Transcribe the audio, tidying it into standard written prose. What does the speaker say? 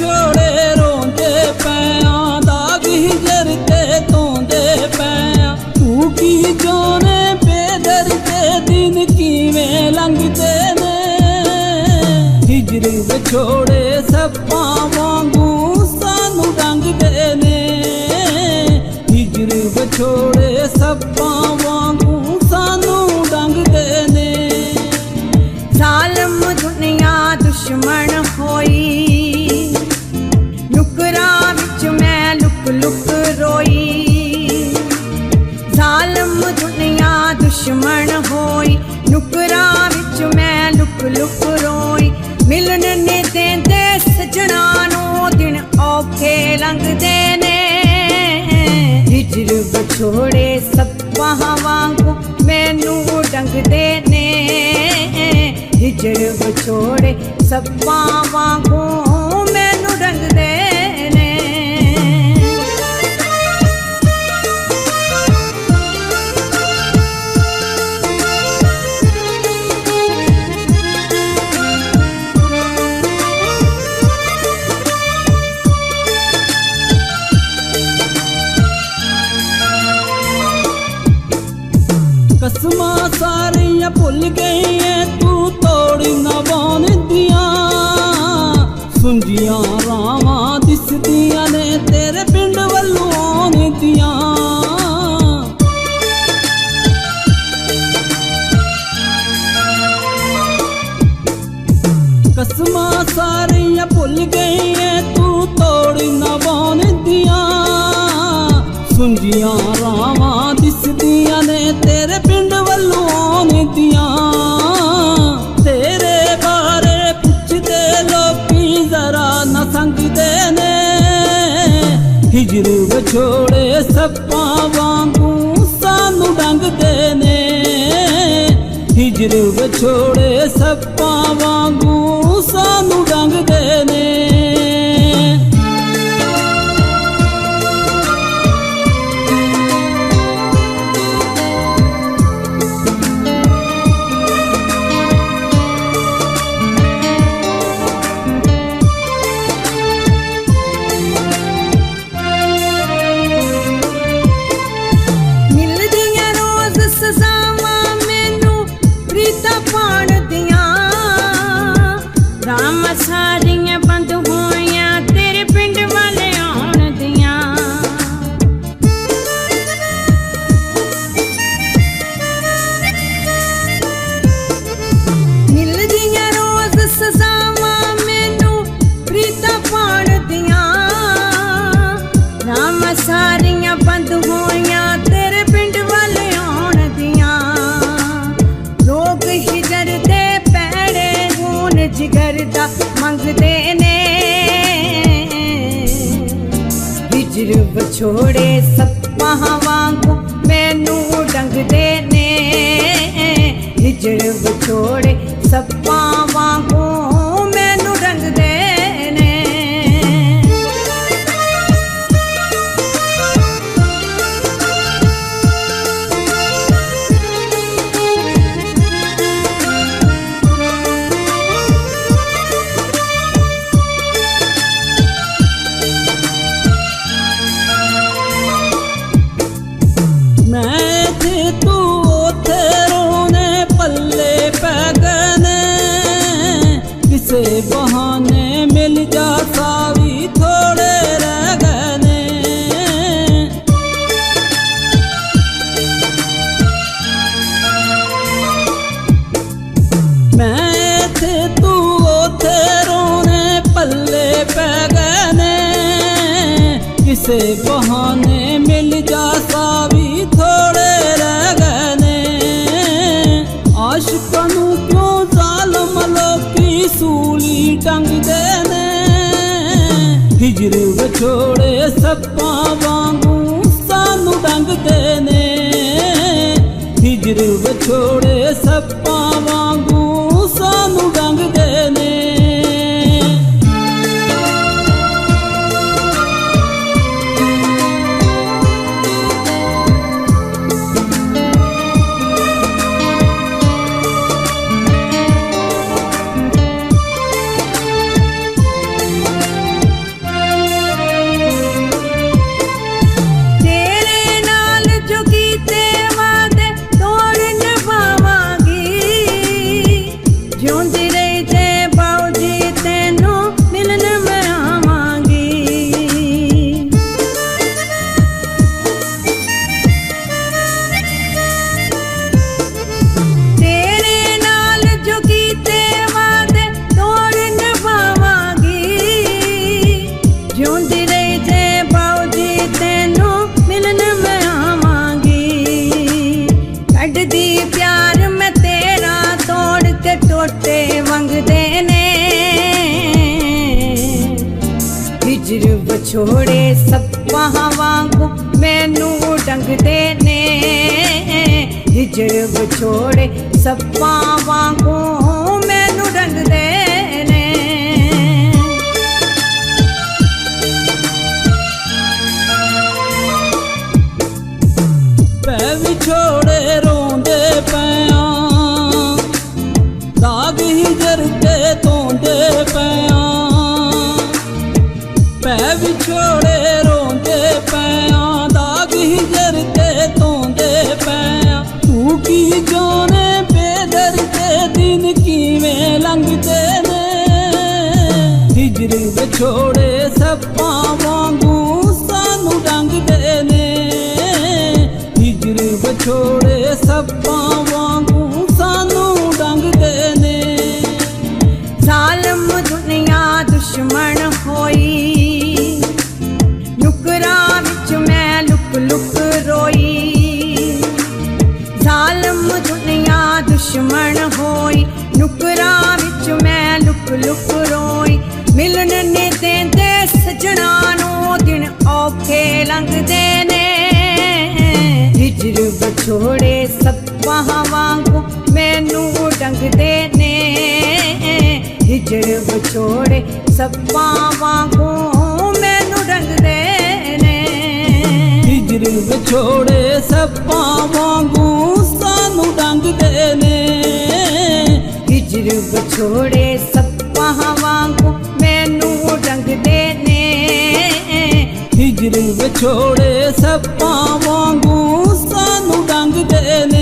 ਵਿਛੋੜੇ ਰੋਂਦੇ ਪਿਆਂ ਦਾਗ ਹਿਜਰ ਤੇ ਧੋਂਦੇ ਪਿਆਂ ਤੂੰ ਕੀ ਜਾਣੇ ਬੇਦਰਦੇ ਦਿਨ ਕਿਵੇਂ ਲੰਘਦੇ ਨੇ ਹਿਜਰ ਵਿਛੋੜੇ ਸੱਪਾਂ ਵਾਂਗੂ ਸਾਨੂੰ ਡੰਗਦੇ ਨੇ ਹਿਜਰ ਵਿਛੋੜੇ ਸੱਪਾਂ ਵਾਂਗੂ ਸਾਨੂੰ ਡੰਗਦੇ ਨੇ ਜ਼ਾਲਮ ਦੁਨੀਆ ਦੁਸ਼ਮਣ ਹੋਈ ਨੁਕਰਾਂ ਵਿੱਚ ਮੈਂ ਲੁਕ ਲੁਕ ਰੋਈ ਜ਼ਾਲਮ ਦੁਨੀਆ ਦੁਸ਼ਮਣ ਹੋਈ ਨੁਕਰਾਂ ਵਿੱਚ ਮੈਂ ਲੁਕ ਲੁਕ ਰੋਈ ਮਿਲਣ ਨੇ ਦੇਂਦੇ ਸਜਣਾ ਨੂੰ ਦਿਨ ਔਖੇ ਲੰਘਦੇ ਨੇ ਹਿਜਰ ਵਿਛੋੜੇ ਸੱਪਾਂ ਵਾਂਗੂ ਮੈਨੂੰ ਡੰਗਦੇ ਨੇ ਹਿਜਰ ਵਿਛੋੜੇ ਸੱਪਾਂ ਵਾਂਗੂ ਮੈਨੂੰ ਡੰਗਦੇ ਨੇ ਕਸਮਾਂ ਸਾਰੀਆਂ ਭੁੱਲ ਗਈ ਐ ਤੂੰ ਤੋੜ ਨਾ ਬੋਨਦੀਆਂ ਸੁੰਝੀਆਂ ਰਾਵਾਂ ਦਿਸਦੀਆਂ ਨੇ ਤੇਰੇ ਪਿੰਡ ਵੱਲੋਂ ਆਉਂਦੀਆਂ ਕਸਮਾਂ ਸਾਰੀਆਂ ਭੁੱਲ ਗਈ ਐ ਤੂੰ ਤੋੜ ਨਾ ਬੋਨਦੀਆਂ ਸੁੰਝੀਆਂ ਰਾਵਾਂ ਦਿਸਦੀਆਂ ਨੇ ਤੇਰੇ ਪਿੰਡ ਵੱਲੋਂ ਆਉਂਦੀਆਂ ਤੇਰੇ ਬਾਰੇ ਪੁੱਛਦੇ ਲੋਕੀ ਜ਼ਰਾ ਨਾ ਸੰਗਦੇ ਨੇ ਹਿਜਰ ਵਿਛੋੜੇ ਸੱਪਾਂ ਵਾਂਗੂ ਸਾਨੂੰ ਡੰਗਦੇ ਨੇ ਹਿਜਰ ਵਿਛੋੜੇ ਸੱਪਾਂ ਵਾਂਗੂ ਸਾਨੂੰ ਡੰਗਦੇ ਨੇ ਸਾਰੀਆਂ ਬੰਦ ਹੋਈਆਂ ਤੇਰੇ ਪਿੰਡ ਵਾਲੇ ਆਉਣ ਦੀਆਂ ਮਿਲਦੀਆਂ ਰੋਜ਼ ਸਜ਼ਾਵਾਂ ਮੈਨੂੰ ਪ੍ਰੀਤਾਂ ਪਾਉਣ ਦੀਆਂ ਰਾਮ ਸਾਰੀਆਂ ਬੰਦ ਹੋਈਆਂ ਤੇਰੇ ਪਿੰਡ ਵਾਲੇ ਆਉਣ ਦੀਆਂ ਲੋਕ ਹਿਜਰ ਦੇ ਪੈੜੇ ਹੁਣ ਜਿਗਰ ਦਾ ਮੰਗਦੇ ਨੇ ਹਿਜਰ ਵਿਛੋੜੇ ਸੱਪਾਂ ਵਾਂਗੂ ਮੈਨੂੰ ਡੰਗਦੇ ਨੇ ਹਿਜਰ ਵਿਛੋੜੇ ਸੱਪਾਂ ਵਾਂਗੂ ਮੈਨੂੰ ਡੰਗਦੇ ਨੇ ਮੈਂ ਤੇ ਤੂੰ ਉੱਥੇ ਰੋਣੇ ਪੱਲੇ ਪੈ ਗਏ ਨੇ ਕਿਸੇ ਬਹਾਨੇ ਮਿਲ ਜਾ ਸਾਵੀ ਥੋੜੇ ਰਹਿ ਗਏ ਨੇ ਮੈਂ ਤੇ ਤੂੰ ਉੱਥੇ ਰੋਣੇ ਪੱਲੇ ਪੈ ਗਏ ਨੇ ਕਿਸੇ ਬਹਾਨੇ ਮਿਲ ਜਾ ਸਾਵੀ ਥੋੜੇ ਰਹਿ ਗਏ ਨੇ ਆਸ਼ਿਕਾਂ ਨੂੰ ਕਿਉਂ ਜ਼ਾਲਮ ਲੋਕੀ ਸੂਲੀ ਟੰਗਦੇ ਨੇ ਹਿਜਰ ਵਿਛੋੜੇ ਸੱਪਾਂ ਵਾਂਗੂ ਸਾਨੂੰ ਡੰਗਦੇ ਨੇ ਹਿਜਰ ਵਿਛੋੜੇ ਸੱਪਾਂ ਵਾਂਗੂ ਸਾਨੂੰ ਡੰਗਦੇ ਨੇ ਵਿਛੋੜੇ ਸੱਪਾਂ ਵਾਂਗੂ ਮੈਨੂੰ ਡੰਗਦੇ ਨੇ ਹਿਜਰ ਵਿਛੋੜੇ ਸੱਪਾਂ ਵਾਂਗੂ ਮੈਨੂੰ ਡੰਗਦੇ ਨੇ ਪੈ ਵਿਛੋੜੇ ਰੋਂਦੇ ਪਿਆਂ ਦਾਗ ਹਿਜਰ ਤੇ ਧੋਂਦੇ ਪਿਆਂ ਪੈ ਵਿਛੋੜੇ ਰੋਂਦੇ ਪਿਆਂ ਦਾਗ ਹਿਜਰ ਤੇ ਧੋਂਦੇ ਪਿਆਂ ਤੂੰ ਕੀ ਜਾਣੇ ਬੇਦਰਦੇ ਦਿਨ ਕਿਵੇਂ ਲੰਘਦੇ ਨੇ ਹਿਜਰ ਵਿਛੋੜੇ ਸੱਪਾਂ ਵਾਂਗੂ ਸਾਨੂੰ ਡੰਗਦੇ ਨੇ ਹਿਜਰ ਵਿਛੋੜੇ ਸੱਪਾਂ ਵਾਂਗੂ ਸਾਨੂੰ ਡੰਗਦੇ ਨੇ ਜ਼ਾਲਮ ਦੁਨੀਆ ਦੁਸ਼ਮਣ ਹੋਈ ਨੁਕਰਾਂ ਵਿੱਚ ਮੈਂ ਲੁਕ ਲੁਕ ਰੋਈ ਜ਼ਾਲਮ ਦੁਨੀਆ ਦੁਸ਼ਮਣ ਹੋਈ ਨੁਕਰਾਂ ਵਿੱਚ ਮੈਂ ਲੁਕ ਲੁਕ ਰੋਈ ਮਿਲਣ ਨੇ ਦੇਂਦੇ ਸਜਣਾ ਨੂੰ ਦਿਨ ਔਖੇ ਲੰਘਦੇ ਨੇ ਹਿਜਰ ਵਿਛੋੜੇ ਸੱਪਾਂ ਵਾਂਗੂ ਮੈਨੂੰ ਡੰਗਦੇ ਨੇ ਹਿਜਰ ਵਿਛੋੜੇ ਸੱਪਾਂ ਵਾਂਗੂ ਮੈਨੂੰ ਡੰਗਦੇ ਨੇ ਹਿਜਰ ਵਿਛੋੜੇ ਸੱਪਾਂ ਵਾਂਗੂ ਸਾਨੂੰ ਡੰਗਦੇ ਨੇ ਹਿਜਰ ਵਿਛੋੜੇ ਸੱਪਾਂ ਵਾਂਗੂ ਮੈਨੂੰ ਡੰਗਦੇ ਨੇ ਹਿਜਰ ਵਿਛੋੜੇ ਸੱਪਾਂ ਵਾਂਗੂ ਸਾਨੂੰ ਡੰਗਦੇ ਨੇ